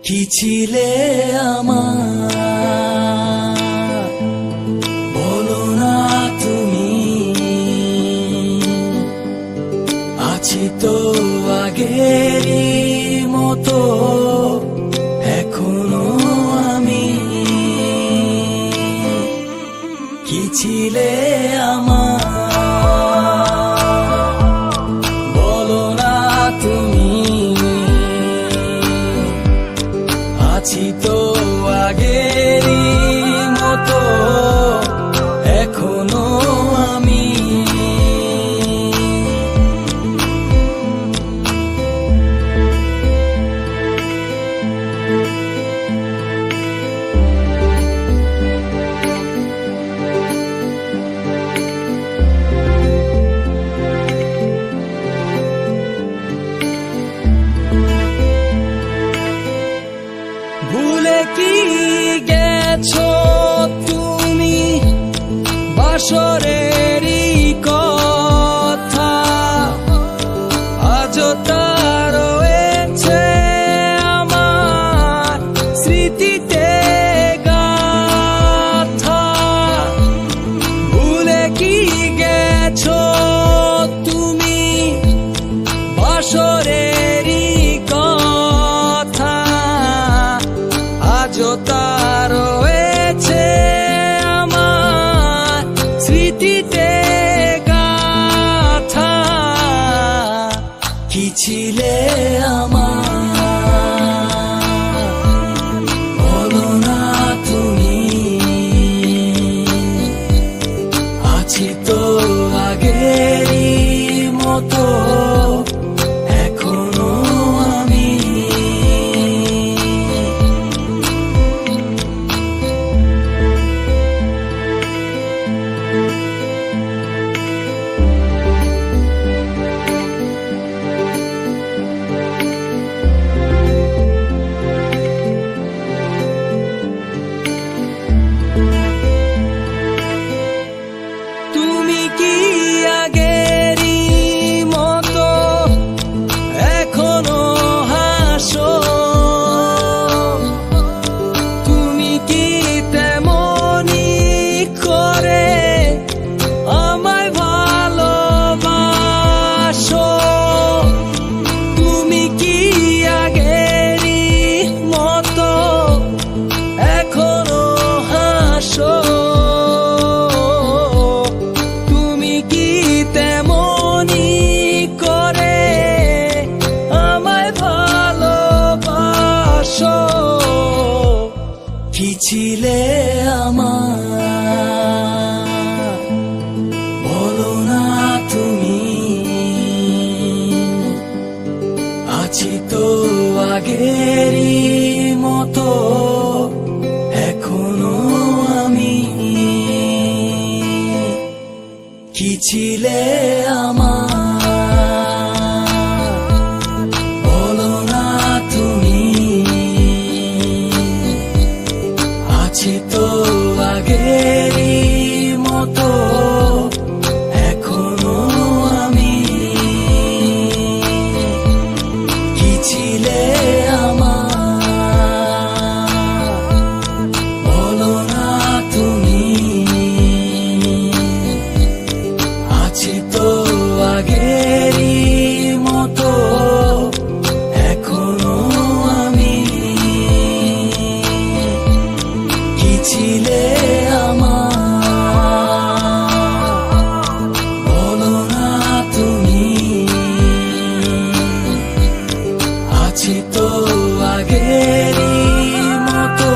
কি ছিলে আমার, বলো না তুমি। আছি তো আগেরই মতো এখনো আমি। কি ছিলে আমার, বলো না তুমি। আছি তো আগেরই মতো এখনো আমি। ভুলে কি গেছো তুমি বাসরেরই কথা, আজও তা রয়েছে আমার স্মৃতিতে গাথা। ভুলে কি গেছো তুমি বাসরেরই কথা, আজও তা রয়েছে আমার স্মৃতিতে গাথা। কি ছিলে আমার, বলো না তুমি। আছি তো আগেরই মতো এখনো আমি। তুমি কি আগেরই মতো এখনো হাসো? তুমি কি তেমনি করে আমায় ভালোবাসো? তুমি কি আগেরই মতো এখনো হাসো? তেমনি করে আমায় ভালোবাসো। কি ছিলে আমার, বলো না তুমি। আছি তো আগেরই মতো এখনো আমি। কি ছিলে আমার, বলো না তুমি। আছি তো আগেরই মতো এখনো আমি। কি ছিলে আমার, বলো না তুমি। আছি তো আগেরই মতো এখনো আমি। কি ছিলে আমার, বলো না তুমি। আছি তো আগেরই মতো।